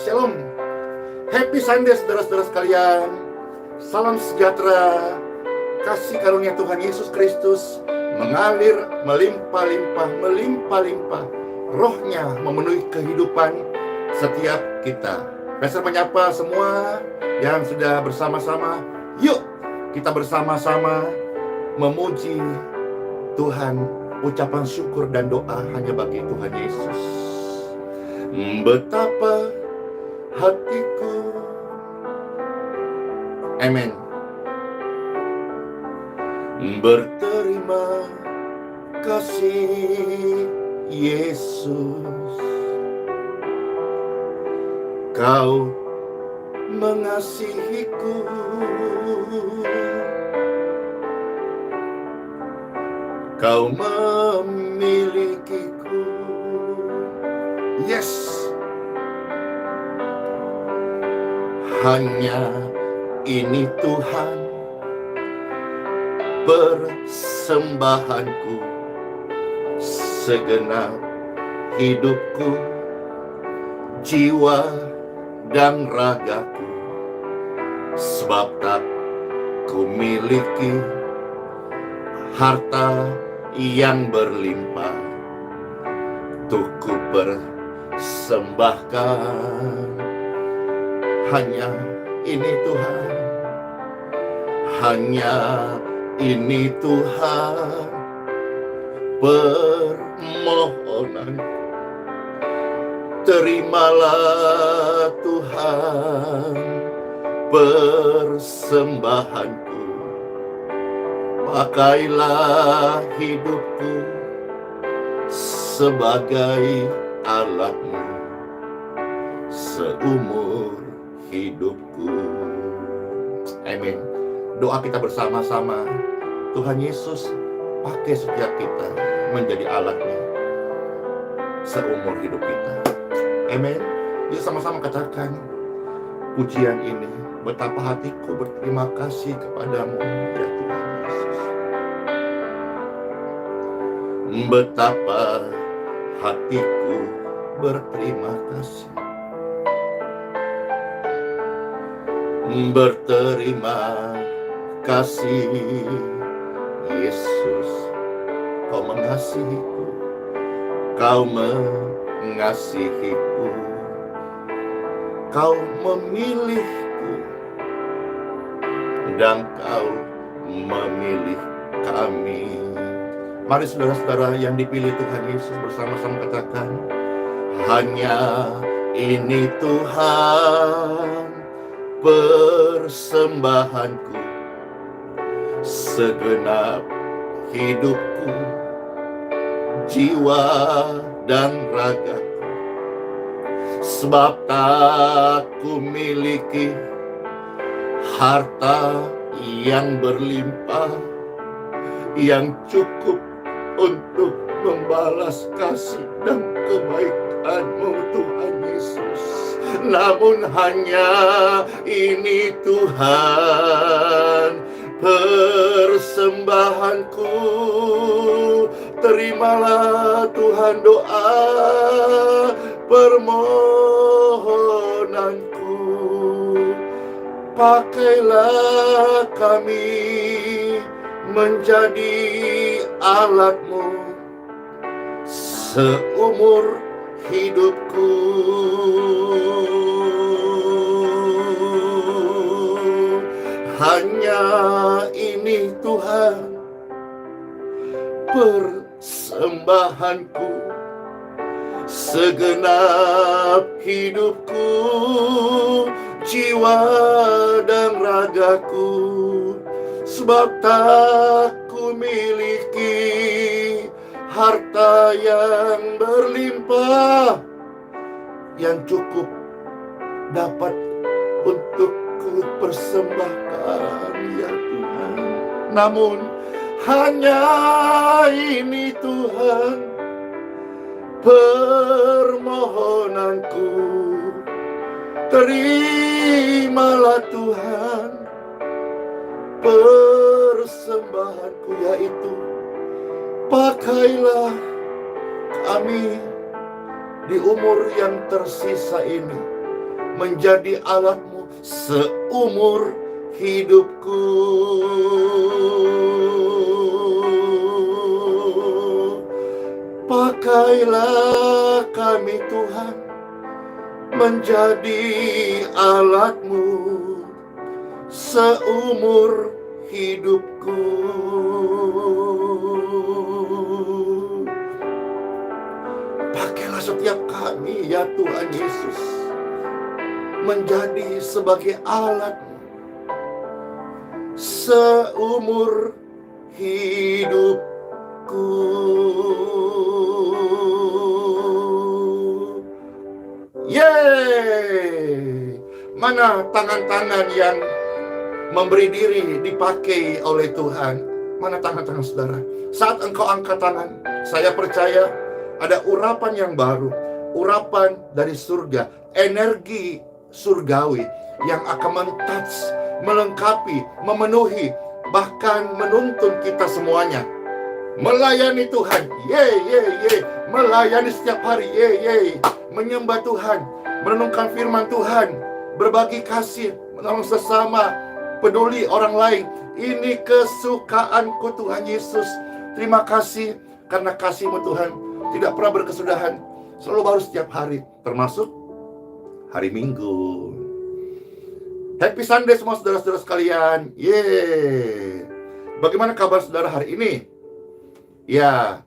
Shalom. Happy Sunday saudara-saudara sekalian. Salam sejahtera. Kasih karunia Tuhan Yesus Kristus mengalir melimpah-limpah. Rohnya memenuhi kehidupan setiap kita. Pastor menyapa semua yang sudah bersama-sama. Yuk kita bersama-sama memuji Tuhan. Ucapan syukur dan doa hanya bagi Tuhan Yesus. Betapa hatiku, amin, berterima kasih Yesus. Kau mengasihiku, Kau memilikiku. Yes. Hanya ini Tuhan persembahanku, segenap hidupku, jiwa dan ragaku. Sebab tak ku miliki harta yang berlimpah, untuk ku persembahkan. Hanya ini Tuhan, hanya ini Tuhan permohonan. Terimalah Tuhan persembahanku. Pakailah hidupku sebagai alatmu seumur hidupku. Amin. Doa kita bersama-sama. Tuhan Yesus pakai setiap kita menjadi alatnya seumur hidup kita. Amin. Yuk sama-sama katakan pujian ini. Betapa hatiku berterima kasih kepadamu ya Tuhan Yesus. Betapa hatiku berterima kasih. Berterima kasih Yesus. Kau mengasihiku, Kau mengasihiku, Kau memilihku, dan Kau memilih kami. Mari saudara-saudara yang dipilih Tuhan Yesus bersama-sama katakan, hanya ini Tuhan persembahanku, segenap hidupku, jiwa dan ragaku. Sebab tak ku miliki harta yang berlimpah, yang cukup untuk membalas kasih dan kebaikan-Mu Tuhan Yesus. Namun hanya ini Tuhan persembahanku. Terimalah Tuhan doa permohonanku. Pakailah kami menjadi alat-Mu seumur hidupku. Hanya ini Tuhan persembahanku, segenap hidupku, jiwa dan ragaku. Sebab tak ku miliki harta yang berlimpah, yang cukup dapat untuk ku persembahkan ya Tuhan. Namun hanya ini Tuhan permohonanku. Terimalah Tuhan persembahanku, yaitu pakailah kami di umur yang tersisa ini menjadi alatmu seumur hidupku. Pakailah kami Tuhan menjadi alatmu seumur hidupku. Pakailah setiap kami ya Tuhan Yesus menjadi sebagai alatmu seumur hidupku. Yeay! Mana tangan-tangan yang memberi diri dipakai oleh Tuhan? Mana tangan-tangan saudara? Saat engkau angkat tangan, saya percaya ada urapan yang baru, urapan dari surga, energi surgawi yang akan men-touch, melengkapi, memenuhi, bahkan menuntun kita semuanya melayani Tuhan. Melayani setiap hari. Menyembah Tuhan, merenungkan firman Tuhan, berbagi kasih, menolong sesama, peduli orang lain. Ini kesukaanku Tuhan Yesus. Terima kasih karena kasih-Mu Tuhan tidak pernah berkesudahan, selalu baru setiap hari, termasuk hari Minggu. Happy Sunday semua saudara-saudara sekalian. Bagaimana kabar saudara hari ini? Ya,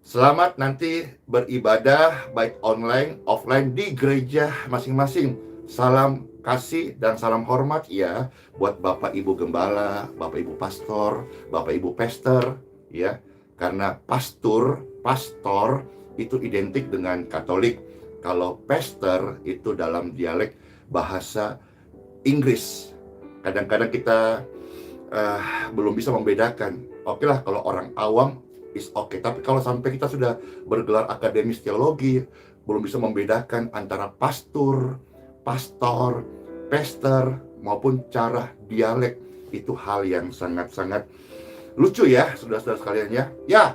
selamat nanti beribadah baik online, offline di gereja masing-masing. Salam kasih dan salam hormat ya buat Bapak Ibu Gembala, Bapak Ibu Pastor, Bapak Ibu Pester ya. Karena pastor itu identik dengan Katolik. Kalau pastor itu dalam dialek bahasa Inggris. Kadang-kadang kita belum bisa membedakan. Oke lah kalau orang awam is oke. Tapi kalau sampai kita sudah bergelar akademis teologi, belum bisa membedakan antara pastor, pester, maupun cara dialek. Itu hal yang sangat-sangat lucu ya, saudara-saudara sekalian ya. Ya,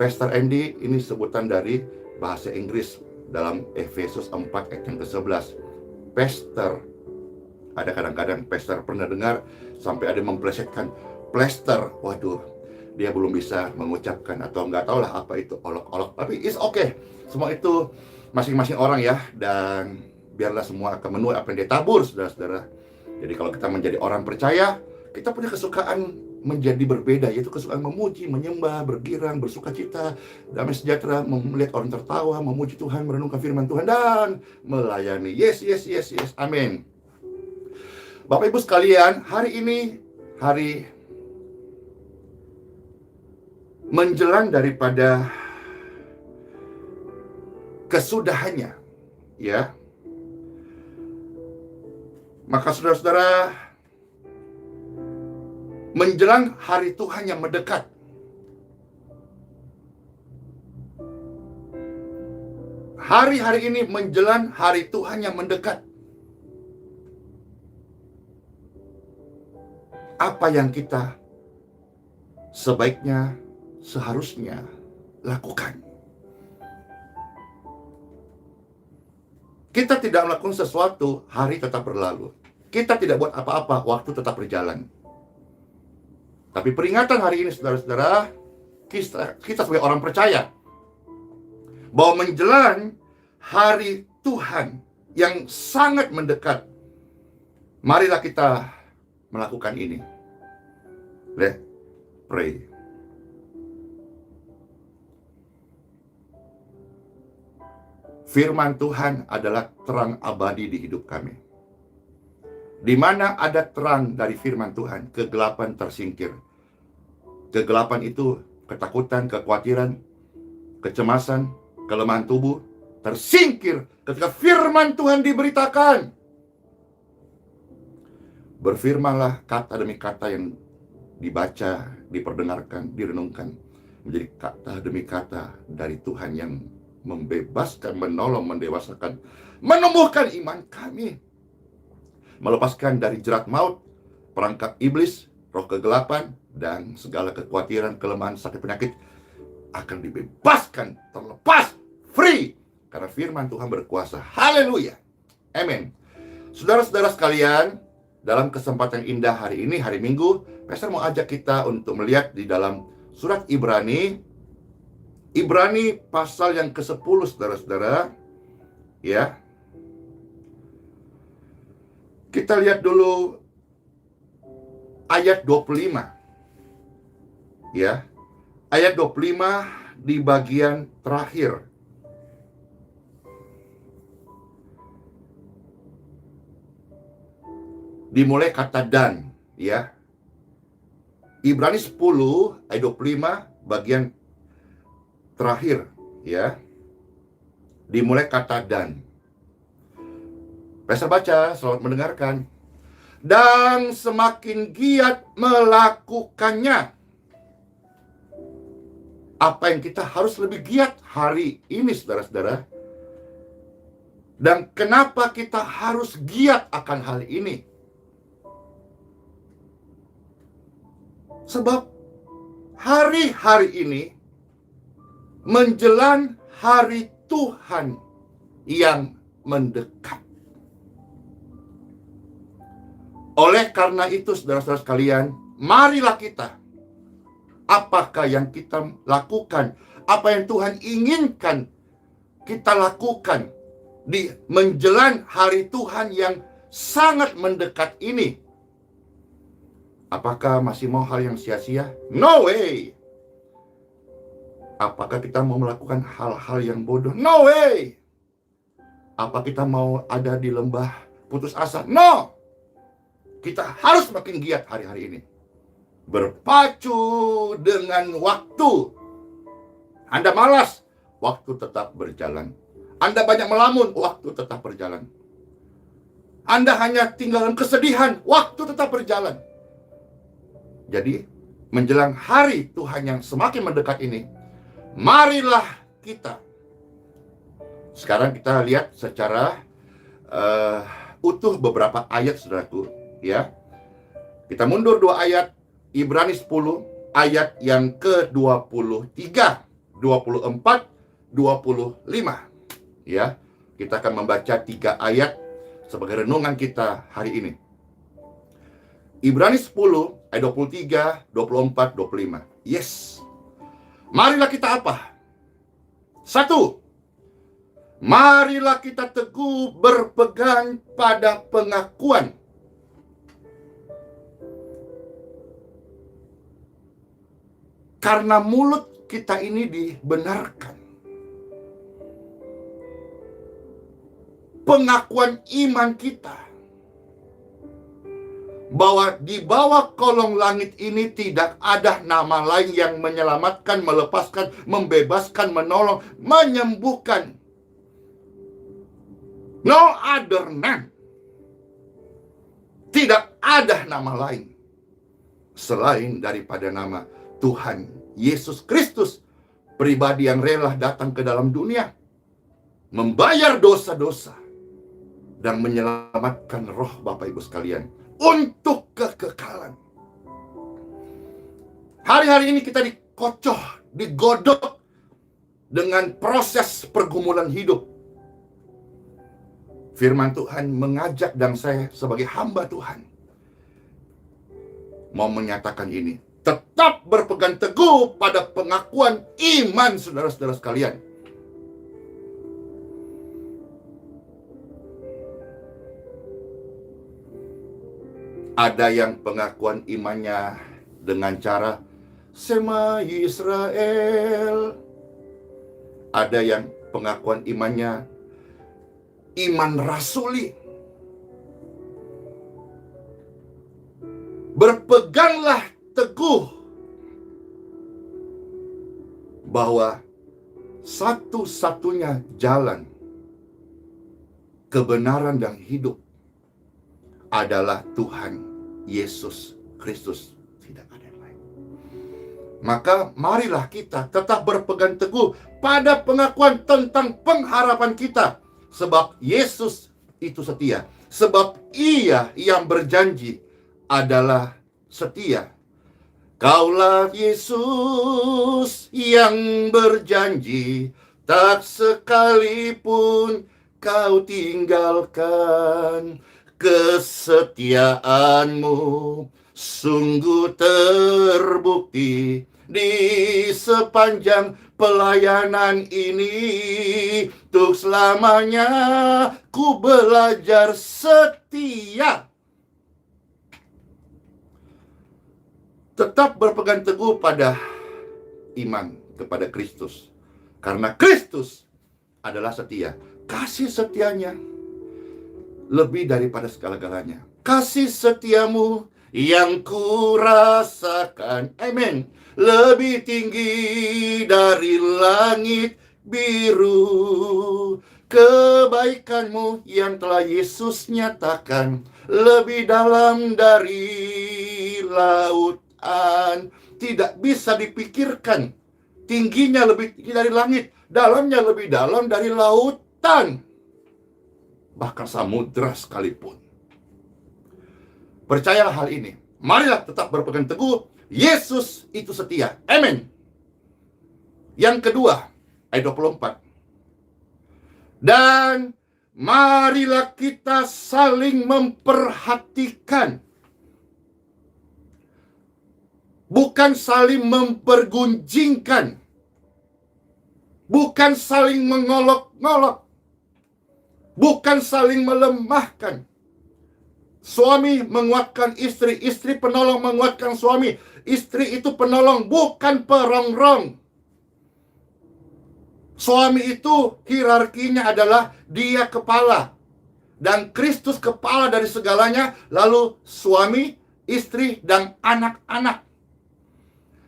Pastor Andy ini sebutan dari bahasa Inggris dalam Efesus 4 ayat yang ke-11. Pastor. Ada kadang-kadang pastor pernah dengar sampai ada memplesetkan plaster. Waduh, dia belum bisa mengucapkan atau nggak tahu lah apa itu olok-olok. Tapi it's okay. Semua itu masing-masing orang ya. Dan biarlah semua akan menuai apa yang dia tabur, saudara-saudara. Jadi kalau kita menjadi orang percaya, kita punya kesukaan menjadi berbeda, yaitu kesukaan memuji, menyembah, bergirang, bersuka cita, damai sejahtera, melihat orang tertawa, memuji Tuhan, merenungkan firman Tuhan, dan melayani. Yes. Amin. Bapak Ibu sekalian, hari ini hari menjelang daripada kesudahannya, ya. Maka saudara-saudara, menjelang hari Tuhan yang mendekat. Hari-hari ini menjelang hari Tuhan yang mendekat. Apa yang kita sebaiknya, seharusnya lakukan? Kita tidak melakukan sesuatu, hari tetap berlalu. Kita tidak buat apa-apa, waktu tetap berjalan. Tapi peringatan hari ini, saudara-saudara, kita sebagai orang percaya, bahwa menjelang hari Tuhan yang sangat mendekat, marilah kita melakukan ini. Let's pray. Firman Tuhan adalah terang abadi di hidup kami. Di mana ada terang dari firman Tuhan, kegelapan tersingkir. Kegelapan itu ketakutan, kekhawatiran, kecemasan, kelemahan tubuh tersingkir ketika firman Tuhan diberitakan. Berfirmanlah kata demi kata yang dibaca, diperdengarkan, direnungkan, menjadi kata demi kata dari Tuhan yang membebaskan, menolong, mendewasakan, menumbuhkan iman kami, melepaskan dari jerat maut, perangkap iblis, roh kegelapan, dan segala kekhawatiran, kelemahan, sakit, penyakit akan dibebaskan, terlepas, free, karena firman Tuhan berkuasa. Haleluya. Amin. Saudara-saudara sekalian, dalam kesempatan indah hari ini, hari Minggu, Pastor mau ajak kita untuk melihat di dalam surat Ibrani pasal yang ke-10, saudara-saudara. Ya. Kita lihat dulu ayat 25. Ya. Ayat 25 di bagian terakhir. Dimulai kata dan, ya. Ibrani 10 ayat 25 bagian terakhir, ya. Dimulai kata dan. Pastor baca, selamat mendengarkan. Dan semakin giat melakukannya. Apa yang kita harus lebih giat hari ini, saudara-saudara? Dan kenapa kita harus giat akan hal ini? Sebab hari-hari ini menjelang hari Tuhan yang mendekat. Oleh karena itu, saudara-saudara sekalian, marilah kita, apakah yang kita lakukan, apa yang Tuhan inginkan kita lakukan di menjelang hari Tuhan yang sangat mendekat ini. Apakah masih mau hal yang sia-sia? No way! Apakah kita mau melakukan hal-hal yang bodoh? No way! Apa kita mau ada di lembah putus asa? No! Kita harus makin giat hari-hari ini. Berpacu dengan waktu. Anda malas, waktu tetap berjalan. Anda banyak melamun, waktu tetap berjalan. Anda hanya tinggalan kesedihan, waktu tetap berjalan. Jadi, menjelang hari Tuhan yang semakin mendekat ini, marilah kita. Sekarang kita lihat secara utuh beberapa ayat, saudaraku, ya. Kita mundur 2 ayat, Ibrani 10 ayat yang ke-23, 24, 25. Ya, kita akan membaca 3 ayat sebagai renungan kita hari ini. Ibrani 10 ayat 23, 24, 25. Yes. Marilah kita apa? 1. Marilah kita teguh berpegang pada pengakuan. Karena mulut kita ini dibenarkan. Pengakuan iman kita bahwa di bawah kolong langit ini tidak ada nama lain yang menyelamatkan, melepaskan, membebaskan, menolong, menyembuhkan. No other name. Tidak ada nama lain selain daripada nama Tuhan Yesus Kristus, pribadi yang rela datang ke dalam dunia, membayar dosa-dosa, dan menyelamatkan roh Bapak Ibu sekalian untuk kekekalan. Hari-hari ini kita dikocoh, digodok dengan proses pergumulan hidup. Firman Tuhan mengajak, dan saya sebagai hamba Tuhan mau menyatakan ini. Tetap berpegang teguh pada pengakuan iman, saudara-saudara sekalian. Ada yang pengakuan imannya dengan cara Sema Israel. Ada yang pengakuan imannya iman rasuli. Berpeganglah teguh bahwa satu-satunya jalan kebenaran dan hidup adalah Tuhan Yesus Kristus. Tidak ada yang lain. Maka marilah kita tetap berpegang teguh pada pengakuan tentang pengharapan kita. Sebab Yesus itu setia. Sebab Ia yang berjanji adalah setia. Kaulah Yesus yang berjanji, tak sekalipun kau tinggalkan. Kesetiaanmu sungguh terbukti di sepanjang pelayanan ini. Untuk selamanya ku belajar setia. Tetap berpegang teguh pada iman kepada Kristus. Karena Kristus adalah setia. Kasih setianya lebih daripada segala-galanya. Kasih setiamu yang ku rasakan, amin, lebih tinggi dari langit biru. Kebaikanmu yang telah Yesus nyatakan lebih dalam dari lautan. Tidak bisa dipikirkan. Tingginya lebih tinggi dari langit, dalamnya lebih dalam dari lautan, bahkan samudra sekalipun. Percayalah hal ini. Marilah tetap berpegang teguh. Yesus itu setia. Amin. Yang kedua, ayat 24. Dan marilah kita saling memperhatikan. Bukan saling mempergunjingkan. Bukan saling mengolok-ngolok. Bukan saling melemahkan. Suami menguatkan istri, istri penolong menguatkan suami. Istri itu penolong, bukan perongrong. Suami itu hierarkinya adalah dia kepala. Dan Kristus kepala dari segalanya. Lalu suami, istri, dan anak-anak.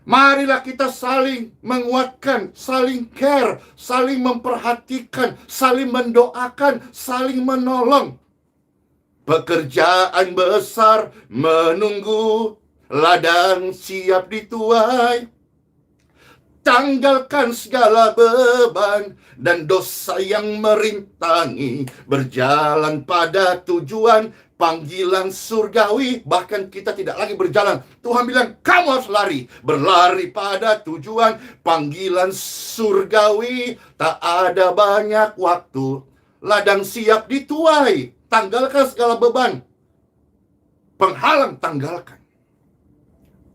Marilah kita saling menguatkan, saling care, saling memperhatikan, saling mendoakan, saling menolong. Pekerjaan besar menunggu, ladang siap dituai. Tanggalkan segala beban dan dosa yang merintangi. Berjalan pada tujuan panggilan surgawi. Bahkan kita tidak lagi berjalan. Tuhan bilang, kamu harus lari. Berlari pada tujuan panggilan surgawi. Tak ada banyak waktu. Ladang siap dituai. Tanggalkan segala beban. Penghalang tanggalkan.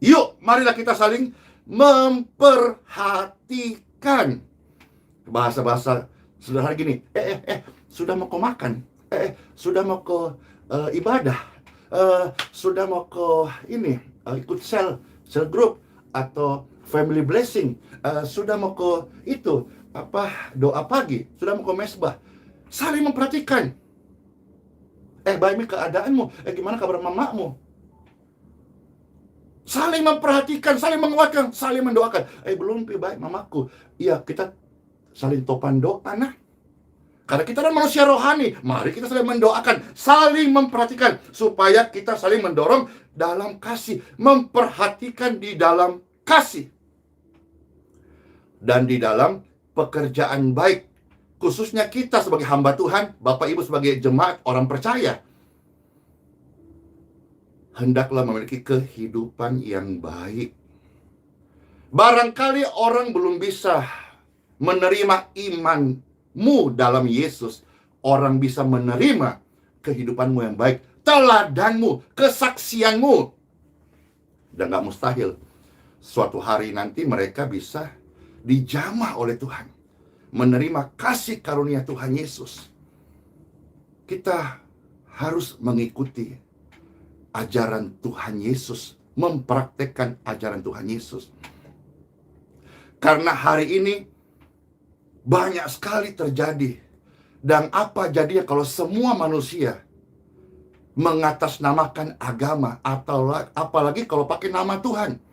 Yuk, marilah kita saling memperhatikan. Bahasa-bahasa sederhana gini. Sudah mau ke makan? Sudah mau ke ibadah? Sudah mau ke ini? Ikut cell group atau family blessing? Sudah mau ke itu? Doa pagi? Sudah mau ke mesbah? Saling memperhatikan. Baik keadaanmu? Gimana kabar mamamu? Saling memperhatikan, saling menguatkan, saling mendoakan. Belum baik mamaku. Iya, kita saling topan doa, nah. Karena kita adalah manusia rohani. Mari kita saling mendoakan, saling memperhatikan. Supaya kita saling mendorong dalam kasih. Memperhatikan di dalam kasih. Dan di dalam pekerjaan baik. Khususnya kita sebagai hamba Tuhan, Bapak Ibu sebagai jemaat, orang percaya. Hendaklah memiliki kehidupan yang baik. Barangkali orang belum bisa menerima imanmu dalam Yesus. Orang bisa menerima kehidupanmu yang baik. Teladanmu, kesaksianmu. Dan gak mustahil. Suatu hari nanti mereka bisa dijamah oleh Tuhan. Menerima kasih karunia Tuhan Yesus. Kita harus mengikuti ajaran Tuhan Yesus, mempraktekkan ajaran Tuhan Yesus. Karena hari ini banyak sekali terjadi. Dan apa jadinya kalau semua manusia mengatasnamakan agama, atau apalagi kalau pakai nama Tuhan.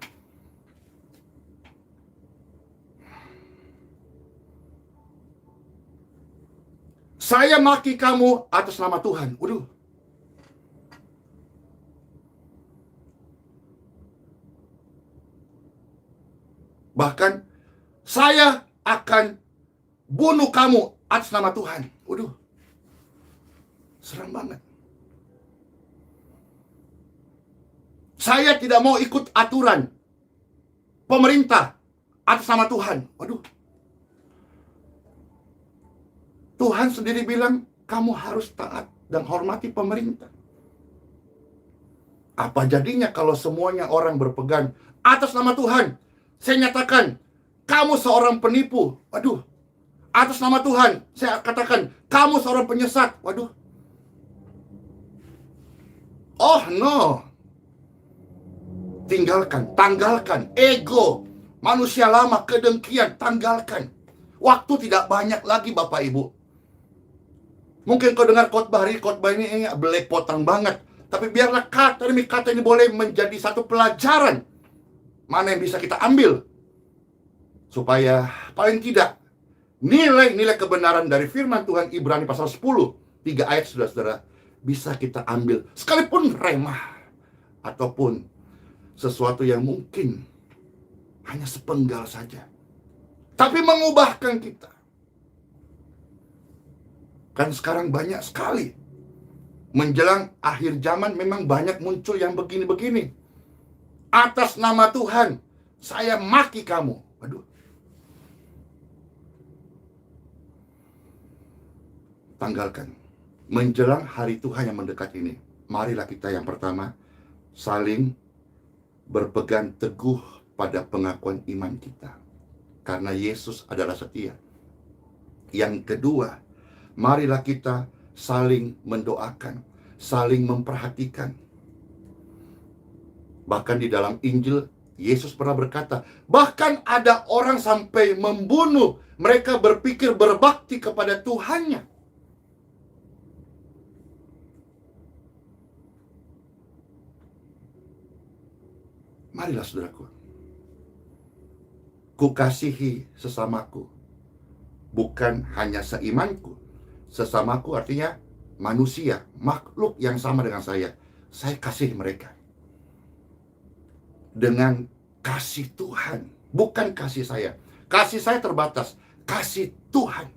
Saya maki kamu atas nama Tuhan. Waduh. Bahkan saya akan bunuh kamu atas nama Tuhan. Waduh. Serem banget. Saya tidak mau ikut aturan pemerintah atas nama Tuhan. Waduh. Tuhan sendiri bilang, kamu harus taat dan hormati pemerintah. Apa jadinya kalau semuanya orang berpegang atas nama Tuhan? Saya nyatakan, kamu seorang penipu. Waduh. Atas nama Tuhan, saya katakan, kamu seorang penyesat. Waduh. Oh no. Tanggalkan ego manusia lama, kedengkian, tanggalkan. Waktu tidak banyak lagi Bapak Ibu. Mungkin kau dengar khotbah ini belepotan banget. Tapi biarlah kata demi kata ini boleh menjadi satu pelajaran. Mana yang bisa kita ambil. Supaya paling tidak nilai-nilai kebenaran dari firman Tuhan Ibrani pasal 10, 3 ayat saudara-saudara, bisa kita ambil. Sekalipun remah. Ataupun sesuatu yang mungkin hanya sepenggal saja. Tapi mengubahkan kita. Kan sekarang banyak sekali. Menjelang akhir zaman memang banyak muncul yang begini-begini. Atas nama Tuhan, saya maki kamu. Waduh. Tanggalkan. Menjelang hari Tuhan yang mendekat ini, marilah kita yang pertama saling berpegang teguh pada pengakuan iman kita. Karena Yesus adalah setia. Yang kedua, marilah kita saling mendoakan, saling memperhatikan. Bahkan di dalam Injil, Yesus pernah berkata, bahkan ada orang sampai membunuh. Mereka berpikir berbakti kepada Tuhannya. Marilah saudaraku, kukasihi sesamaku, bukan hanya seimanku. Sesamaku artinya manusia, makhluk yang sama dengan saya. Saya kasih mereka dengan kasih Tuhan, bukan kasih saya. Kasih saya terbatas, kasih Tuhan.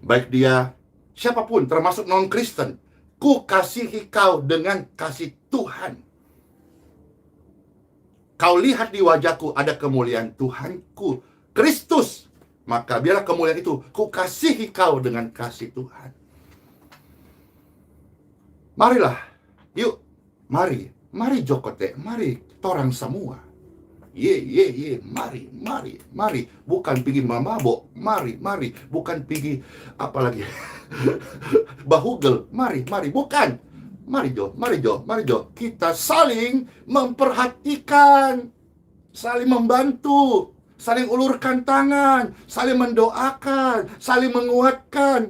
Baik dia siapapun, termasuk non-Kristen, kukasihi kau dengan kasih Tuhan. Kau lihat di wajahku ada kemuliaan Tuhanku, Kristus. Maka biarlah kemuliaan itu kukasihi kau dengan kasih Tuhan. Marilah, yuk, mari jokote, mari torang semua. Mari. Bukan pergi mamabok, mari. Bukan pergi apalagi bahugel, mari, bukan. Mari Jo. Kita saling memperhatikan, saling membantu, saling ulurkan tangan, saling mendoakan, saling menguatkan.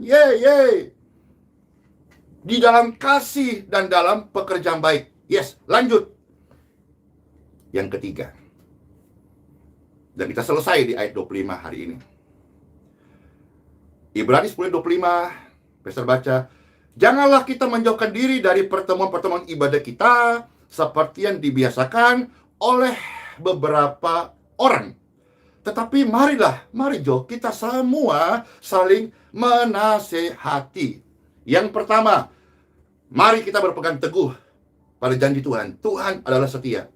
Di dalam kasih dan dalam pekerjaan baik. Yes, lanjut. Yang ketiga. Dan kita selesai di ayat 25 hari ini. Ibrani 10:25, Pastor baca, janganlah kita menjauhkan diri dari pertemuan-pertemuan ibadah kita seperti yang dibiasakan oleh beberapa orang. Tetapi mari Jo, kita semua saling menasehati. Yang pertama, mari kita berpegang teguh pada janji Tuhan. Tuhan adalah setia.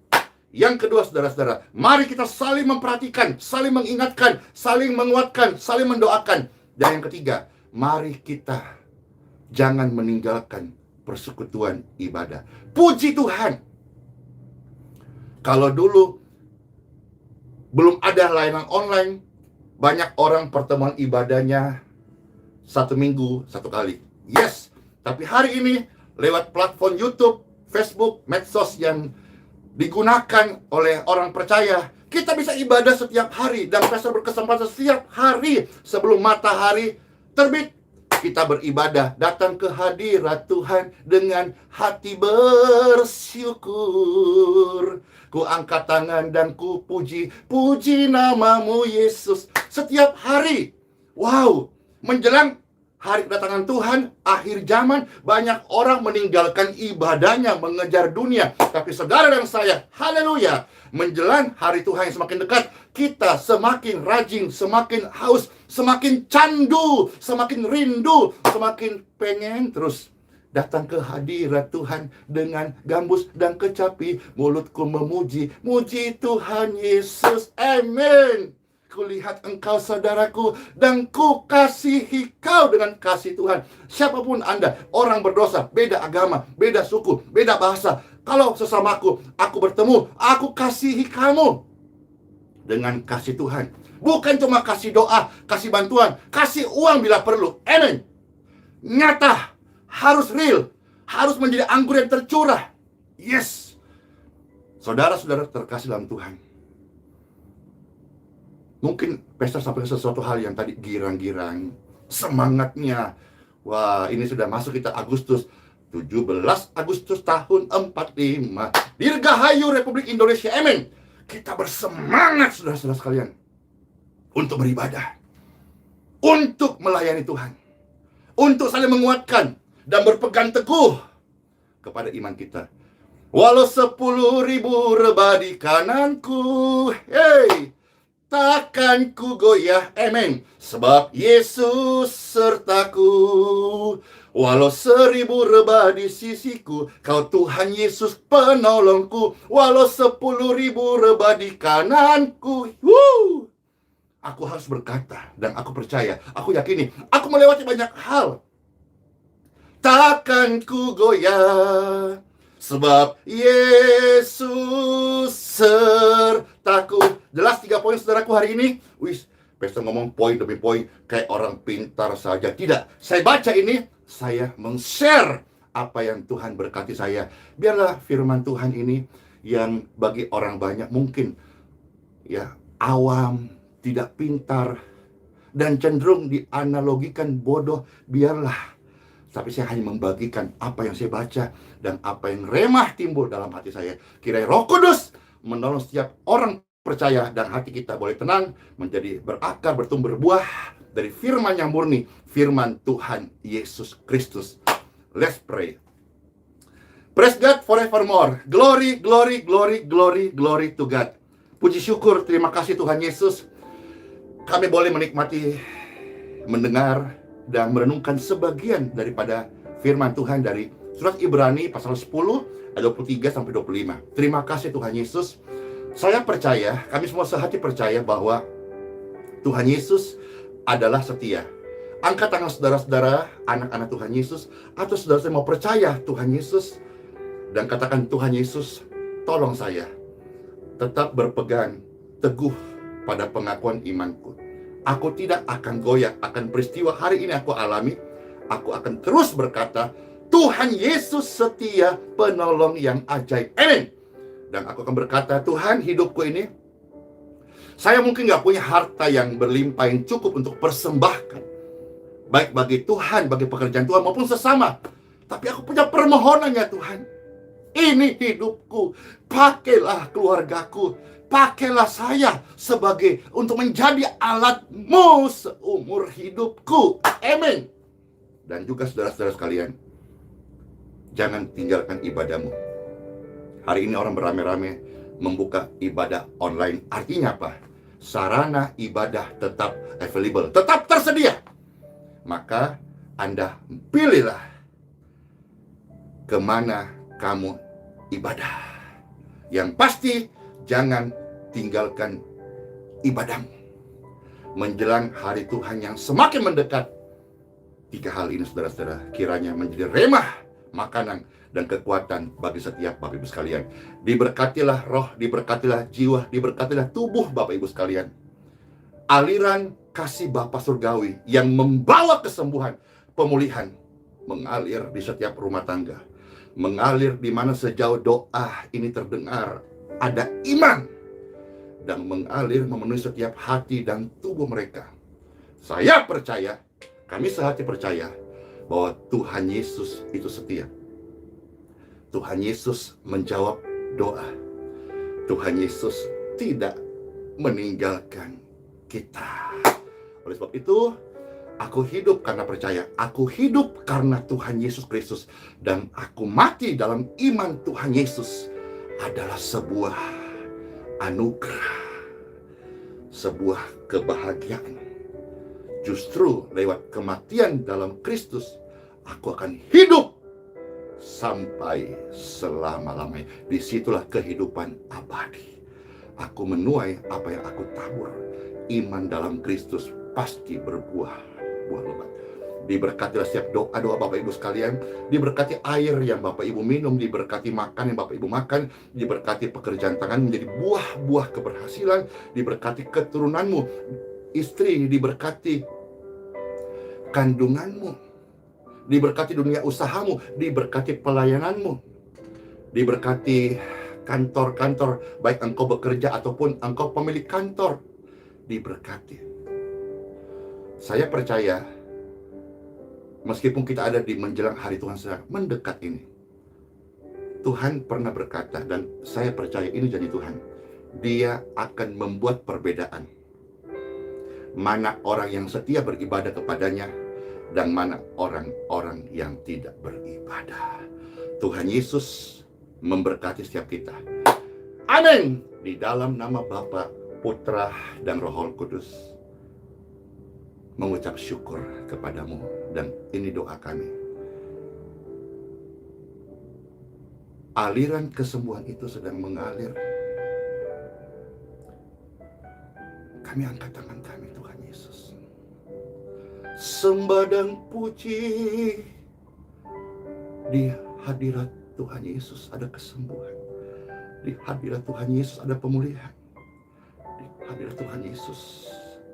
Yang kedua, saudara-saudara, mari kita saling memperhatikan, saling mengingatkan, saling menguatkan, saling mendoakan. Dan yang ketiga, mari kita jangan meninggalkan persekutuan ibadah. Puji Tuhan. Kalau dulu belum ada layanan online, banyak orang pertemuan ibadahnya 1 minggu 1 kali. Yes, tapi hari ini lewat platform YouTube, Facebook, medsos yang digunakan oleh orang percaya, kita bisa ibadah setiap hari. Dan pastor berkesempatan setiap hari sebelum matahari terbit, kita beribadah, datang ke hadirat Tuhan dengan hati bersyukur. Ku angkat tangan dan ku puji namamu Yesus setiap hari. Wow, menjelang hari kedatangan Tuhan, akhir zaman, banyak orang meninggalkan ibadahnya, mengejar dunia. Tapi saudara dan saya, haleluya, menjelang hari Tuhan yang semakin dekat, kita semakin rajin, semakin haus, semakin candu, semakin rindu, semakin pengen terus datang ke hadirat Tuhan dengan gambus dan kecapi. Mulutku memuji Tuhan Yesus. Amin. kulihat engkau saudaraku, dan ku kasihi kau dengan kasih Tuhan. Siapapun Anda, orang berdosa, beda agama, beda suku, beda bahasa, kalau sesamaku, aku bertemu, aku kasihi kamu dengan kasih Tuhan. Bukan cuma kasih doa, kasih bantuan, kasih uang bila perlu. Amen. Nyata, harus real, harus menjadi anggur yang tercurah. Yes. Saudara-saudara terkasih dalam Tuhan, mungkin Pastor sampai sesuatu hal yang tadi girang-girang, semangatnya. Wah, ini sudah masuk kita Agustus, 17 Agustus tahun 45, Dirgahayu Republik Indonesia. Amin. Kita bersemangat, saudara-saudara sekalian, untuk beribadah, untuk melayani Tuhan, untuk saling menguatkan dan berpegang teguh kepada iman kita. Walau 10.000 rebah di kananku, hey, takkan ku goyah, amen, sebab Yesus sertaku. Walau 1.000 rebah di sisiku, kau Tuhan Yesus penolongku. Walau 10.000 rebah di kananku, aku harus berkata, dan aku percaya, aku yakini, aku melewati banyak hal. Takkan ku goyah, sebab Yesus sertaku. Jelas 3 poin saudaraku hari ini. Wis, Pastor ngomong poin demi poin kayak orang pintar saja. Tidak, saya baca ini, saya meng-share apa yang Tuhan berkati saya. Biarlah firman Tuhan ini yang bagi orang banyak mungkin ya awam, tidak pintar, dan cenderung dianalogikan bodoh, biarlah. Tapi saya hanya membagikan apa yang saya baca dan apa yang remah timbul dalam hati saya. Kiranya Roh Kudus menolong setiap orang percaya dan hati kita boleh tenang, menjadi berakar, bertumbuh, berbuah dari firman yang murni, firman Tuhan Yesus Kristus. Let's pray. Praise God forevermore. Glory, glory, glory, glory, glory to God. Puji syukur, terima kasih Tuhan Yesus. Kami boleh menikmati, mendengar, dan merenungkan sebagian daripada firman Tuhan dari surat Ibrani pasal 10 ayat 23 sampai 25. Terima kasih Tuhan Yesus. Saya percaya, kami semua sehati percaya bahwa Tuhan Yesus adalah setia. Angkat tangan saudara-saudara, anak-anak Tuhan Yesus, atau saudara saya mau percaya Tuhan Yesus, dan katakan, Tuhan Yesus, tolong saya tetap berpegang teguh pada pengakuan imanku. Aku tidak akan goyah akan peristiwa hari ini aku alami. Aku akan terus berkata, Tuhan Yesus setia, penolong yang ajaib. Amin. Dan aku akan berkata, Tuhan, hidupku ini, saya mungkin gak punya harta yang berlimpah yang cukup untuk persembahkan, baik bagi Tuhan, bagi pekerjaan Tuhan maupun sesama. Tapi aku punya permohonan ya Tuhan. Ini hidupku, pakailah keluargaku, pakailah saya sebagai untuk menjadi alat-Mu seumur hidupku. Amin. Dan juga saudara-saudara sekalian, jangan tinggalkan ibadahmu. Hari ini orang beramai-ramai membuka ibadah online. Artinya apa? Sarana ibadah tetap available, tetap tersedia. Maka Anda pilihlah kemana kamu ibadah. Yang pasti jangan tinggalkan ibadahmu. Menjelang hari Tuhan yang semakin mendekat, 3 hal ini saudara-saudara kiranya menjadi remah, makanan, dan kekuatan bagi setiap Bapak Ibu sekalian. Diberkatilah roh, diberkatilah jiwa, diberkatilah tubuh Bapak Ibu sekalian. Aliran kasih Bapa Surgawi yang membawa kesembuhan, pemulihan, mengalir di setiap rumah tangga. Mengalir di mana sejauh doa ini terdengar, ada iman, dan mengalir memenuhi setiap hati dan tubuh mereka. Saya percaya, kami sehati percaya bahwa Tuhan Yesus itu setia. Tuhan Yesus menjawab doa. Tuhan Yesus tidak meninggalkan kita. Oleh sebab itu, aku hidup karena percaya. Aku hidup karena Tuhan Yesus Kristus. Dan aku mati dalam iman Tuhan Yesus adalah sebuah anugerah, sebuah kebahagiaan. Justru lewat kematian dalam Kristus, aku akan hidup sampai selama-lamanya. Disitulah kehidupan abadi. Aku menuai apa yang aku tabur. iman dalam Kristus pasti berbuah lebat. Diberkatilah setiap doa-doa Bapak Ibu sekalian, diberkati air yang Bapak Ibu minum, diberkati makan yang Bapak Ibu makan, diberkati pekerjaan tangan menjadi buah-buah keberhasilan, diberkati keturunanmu, istri, diberkati kandunganmu, diberkati dunia usahamu, diberkati pelayananmu, diberkati kantor-kantor, baik engkau bekerja ataupun engkau pemilik kantor, diberkati. Saya percaya, meskipun kita ada di menjelang hari Tuhan sedang mendekat ini, Tuhan pernah berkata, dan saya percaya ini janji Tuhan, Dia akan membuat perbedaan. Mana orang yang setia beribadah kepadanya, dan mana orang-orang yang tidak beribadah. Tuhan Yesus memberkati setiap kita. Amin. Di dalam nama Bapa, Putra, dan Roh Kudus, mengucap syukur kepadamu, dan ini doa kami. Aliran kesembuhan itu sedang mengalir. Kami angkat tangan kami, Tuhan Yesus. Sembah dan puji, di hadirat Tuhan Yesus ada kesembuhan. Di hadirat Tuhan Yesus ada pemulihan. Di hadirat Tuhan Yesus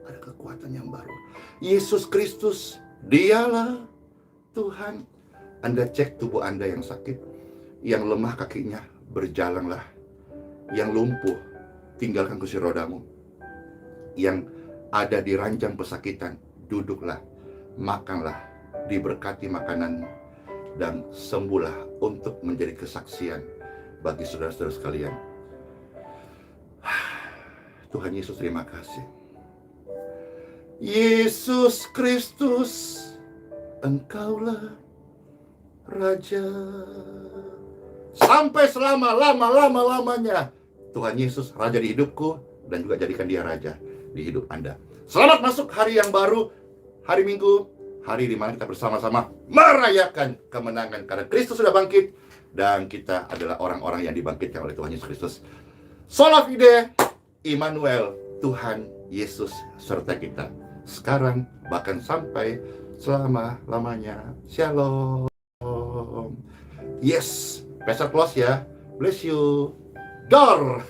ada kekuatan yang baru. Yesus Kristus, Dialah Tuhan. Anda cek tubuh Anda yang sakit, yang lemah kakinya, berjalanlah. Yang lumpuh, tinggalkan kursi rodamu. Yang ada di ranjang pesakitan, duduklah, makanlah, diberkati makananmu, dan sembuhlah untuk menjadi kesaksian bagi saudara-saudara sekalian. Tuhan Yesus, terima kasih. Yesus Kristus, Engkaulah Raja. Sampai selama-lamanya Tuhan Yesus Raja di hidupku, dan juga jadikan Dia Raja di hidup Anda. Selamat masuk hari yang baru, hari Minggu, hari di mana kita bersama-sama merayakan kemenangan karena Kristus sudah bangkit, dan kita adalah orang-orang yang dibangkitkan oleh Tuhan Yesus Kristus. Sola Fide, Immanuel, Tuhan Yesus serta kita, sekarang bahkan sampai selama-lamanya. Shalom. Yes, Pastor close ya. Bless you. Door.